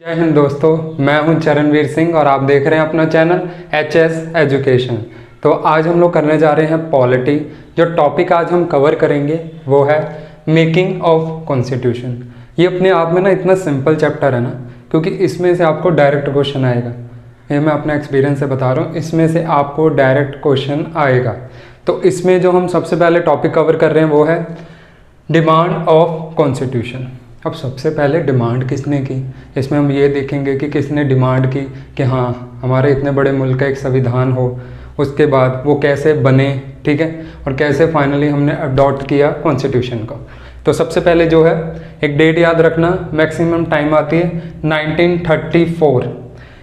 जय हिंद दोस्तों, मैं हूं चरणवीर सिंह और आप देख रहे हैं अपना चैनल एचएस एजुकेशन। तो आज हम लोग करने जा रहे हैं पॉलिटी। जो टॉपिक आज हम कवर करेंगे वो है मेकिंग ऑफ कॉन्स्टिट्यूशन। ये अपने आप में ना इतना सिंपल चैप्टर है ना, क्योंकि इसमें से आपको डायरेक्ट क्वेश्चन आएगा। ये मैं अपने एक्सपीरियंस से बता रहा हूँ, इसमें से आपको डायरेक्ट क्वेश्चन आएगा। तो इसमें जो हम सबसे पहले टॉपिक कवर कर रहे हैं वो है डिमांड ऑफ कॉन्स्टिट्यूशन। अब सबसे पहले डिमांड किसने की, इसमें हम ये देखेंगे कि किसने डिमांड की कि हाँ हमारे इतने बड़े मुल्क का एक संविधान हो, उसके बाद वो कैसे बने, ठीक है, और कैसे फाइनली हमने अडॉप्ट किया कॉन्स्टिट्यूशन को। तो सबसे पहले जो है एक डेट याद रखना, मैक्सिमम टाइम आती है 1934।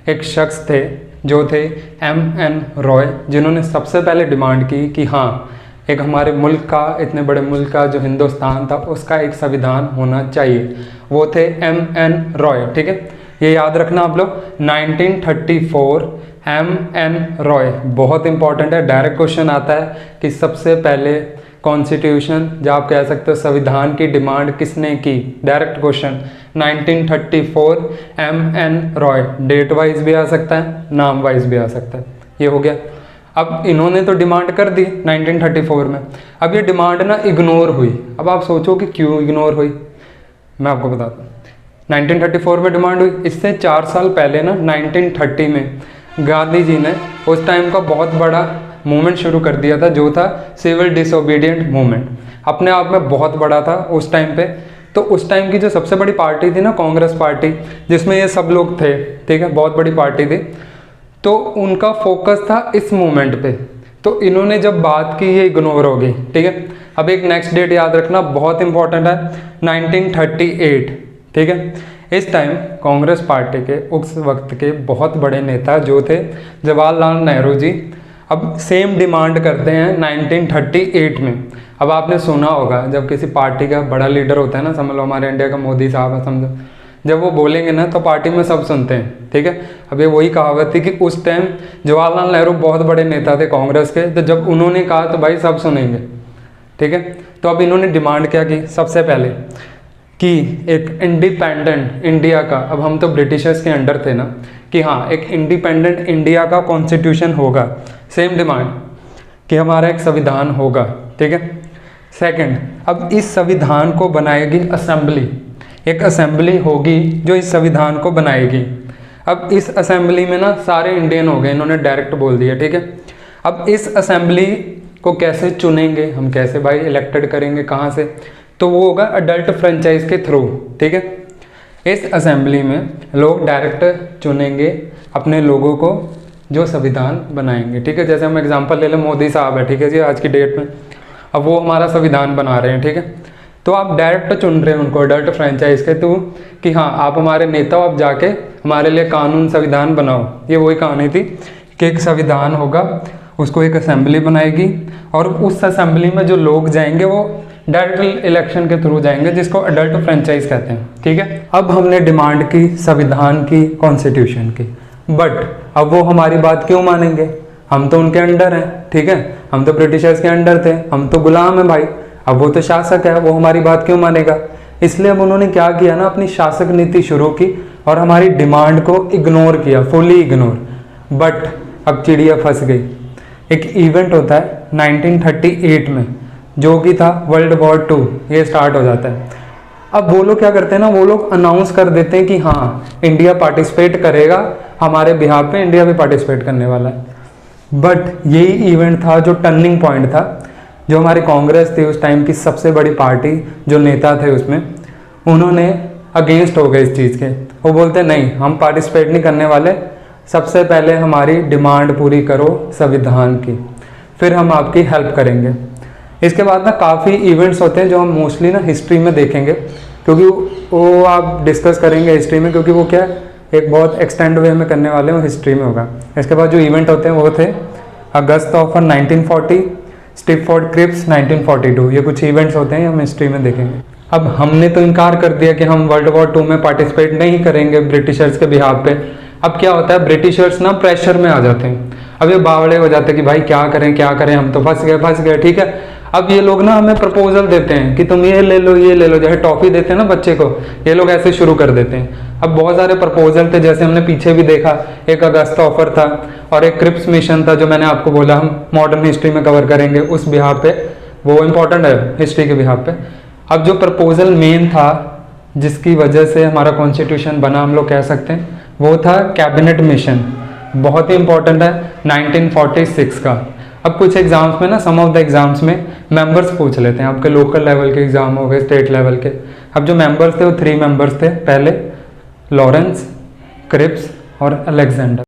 एक शख्स थे जो थे M.N. रॉय, जिन्होंने सबसे पहले डिमांड की कि हाँ एक हमारे मुल्क का, इतने बड़े मुल्क का जो हिंदुस्तान था उसका एक संविधान होना चाहिए। वो थे M.N. रॉय, ठीक है, ये याद रखना आप लोग। 1934 M.N. रॉय बहुत इंपॉर्टेंट है, डायरेक्ट क्वेश्चन आता है कि सबसे पहले कॉन्स्टिट्यूशन, जो आप कह सकते हो संविधान की डिमांड किसने की, direct question 1934 M.N. Roy. Date wise भी आ सकता है, नाम वाइज भी आ सकता है। ये हो गया। अब इन्होंने तो डिमांड कर दी 1934 में, अब ये डिमांड ना इग्नोर हुई। अब आप सोचो कि क्यों इग्नोर हुई, मैं आपको बताता हूँ। 1934 में डिमांड हुई, इससे 4 साल पहले ना 1930 में गांधी जी ने उस टाइम का बहुत बड़ा मूवमेंट शुरू कर दिया था, जो था सिविल डिसोबीडिएंट मूवमेंट। अपने आप में बहुत बड़ा था उस टाइम पे। तो उस टाइम की जो सबसे बड़ी पार्टी थी ना, कांग्रेस पार्टी, जिसमें ये सब लोग थे, ठीक है, बहुत बड़ी पार्टी थी, तो उनका फोकस था इस मूवमेंट पे। तो इन्होंने जब बात की ये इग्नोर हो गई, ठीक है। अब एक नेक्स्ट डेट याद रखना, बहुत इंपॉर्टेंट है, 1938, ठीक है। इस टाइम कांग्रेस पार्टी के उस वक्त के बहुत बड़े नेता जो थे जवाहरलाल नेहरू जी, अब सेम डिमांड करते हैं 1938 में। अब आपने सुना होगा जब किसी पार्टी का बड़ा लीडर होता है ना, समझ लो हमारे इंडिया का मोदी साहब है, समझो, जब वो बोलेंगे ना तो पार्टी में सब सुनते हैं, ठीक है। अब ये वही कहावत थी कि उस टाइम जवाहरलाल नेहरू बहुत बड़े नेता थे कांग्रेस के, तो जब उन्होंने कहा तो भाई सब सुनेंगे, ठीक है। तो अब इन्होंने डिमांड क्या की, सबसे पहले कि एक इंडिपेंडेंट इंडिया का, अब हम तो ब्रिटिशर्स के अंडर थे ना, कि हाँ एक इंडिपेंडेंट इंडिया का कॉन्स्टिट्यूशन होगा। सेम डिमांड कि हमारा एक संविधान होगा, ठीक है। सेकंड, अब इस संविधान को बनाएगी असेंबली, एक असेंबली होगी जो इस संविधान को बनाएगी। अब इस असेंबली में ना सारे इंडियन हो गए, इन्होंने डायरेक्ट बोल दिया, ठीक है। अब इस असेंबली को कैसे चुनेंगे हम, कैसे भाई इलेक्टेड करेंगे, कहाँ से, तो वो होगा अडल्ट फ्रेंचाइज के थ्रू, ठीक है। इस असेंबली में लोग डायरेक्ट चुनेंगे अपने लोगों को जो संविधान बनाएंगे, ठीक है। जैसे हम एग्जाम्पल ले लें, मोदी साहब है, ठीक है जी, आज की डेट में, अब वो हमारा संविधान बना रहे हैं, ठीक है। तो आप डायरेक्ट चुन रहे हैं उनको अडल्ट फ्रेंचाइज के थ्रू कि हाँ आप हमारे नेता हो, आप जाके हमारे लिए कानून संविधान बनाओ। ये वही कहानी थी कि एक संविधान होगा, उसको एक असेंबली बनाएगी, और उस असेंबली में जो लोग जाएंगे वो डायरेक्ट इलेक्शन के थ्रू जाएंगे, जिसको अडल्ट फ्रेंचाइज कहते हैं, ठीक है। अब हमने डिमांड की संविधान की, कॉन्स्टिट्यूशन की, बट अब वो हमारी बात क्यों मानेंगे, हम तो उनके अंडर हैं, ठीक है, हम तो ब्रिटिशर्स के अंडर थे, हम तो गुलाम हैं भाई। अब वो तो शासक है, वो हमारी बात क्यों मानेगा। इसलिए अब उन्होंने क्या किया ना, अपनी शासक नीति शुरू की और हमारी डिमांड को इग्नोर किया, फुली इग्नोर। बट अब चिड़िया फंस गई। एक इवेंट होता है 1938 में, जो कि था वर्ल्ड वॉर 2, ये स्टार्ट हो जाता है। अब वो लोग क्या करते हैं ना, वो लोग अनाउंस कर देते हैं कि हाँ इंडिया पार्टिसिपेट करेगा, हमारे बिहार पे इंडिया भी पार्टिसिपेट करने वाला है। बट यही इवेंट था जो टर्निंग पॉइंट था, जो हमारी कांग्रेस थी उस टाइम की सबसे बड़ी पार्टी, जो नेता थे उसमें, उन्होंने अगेंस्ट हो गए इस चीज़ के। वो बोलते नहीं हम पार्टिसिपेट नहीं करने वाले, सबसे पहले हमारी डिमांड पूरी करो संविधान की, फिर हम आपकी हेल्प करेंगे। इसके बाद ना काफ़ी इवेंट्स होते हैं जो हम मोस्टली ना हिस्ट्री में देखेंगे, क्योंकि वो आप डिस्कस करेंगे हिस्ट्री में, क्योंकि वो क्या एक बहुत एक्सटेंड वे में करने वाले हैं, वो हिस्ट्री में होगा। इसके बाद जो इवेंट होते हैं वो थे अगस्त ऑफ 1940, स्टिफोर्ड क्रिप्स 1942, ये कुछ इवेंट्स होते हैं हम हिस्ट्री में देखेंगे। अब हमने तो इनकार कर दिया कि हम वर्ल्ड वॉर 2 में पार्टिसिपेट नहीं करेंगे ब्रिटिशर्स के बिहाफ पे। अब क्या होता है, ब्रिटिशर्स ना प्रेशर में आ जाते हैं, अब ये बावड़े हो जाते हैं कि भाई क्या करें क्या करें, हम तो फंस गए, ठीक है। अब ये लोग ना हमें प्रपोजल देते हैं कि तुम ये ले लो, जैसे टॉफी देते हैं ना बच्चे को, ये लोग ऐसे शुरू कर देते हैं। अब बहुत सारे प्रपोजल थे, जैसे हमने पीछे भी देखा, एक अगस्त ऑफर था और एक क्रिप्स मिशन था, जो मैंने आपको बोला हम मॉडर्न हिस्ट्री में कवर करेंगे उस बिहाफ पे, वो इम्पोर्टेंट है हिस्ट्री के बिहाफ पे। अब जो प्रपोजल मेन था जिसकी वजह से हमारा कॉन्स्टिट्यूशन बना, हम लोग कह सकते हैं, वो था कैबिनेट मिशन, बहुत ही इंपॉर्टेंट है, 1946 का। अब कुछ एग्जाम्स में ना, सम ऑफ द एग्जाम्स में मेंबर्स पूछ लेते हैं, आपके लोकल लेवल के एग्जाम हो गए, स्टेट लेवल के। अब जो मेंबर्स थे वो 3 मेंबर्स थे, पहले लॉरेंस, क्रिप्स और अलेक्जेंडर।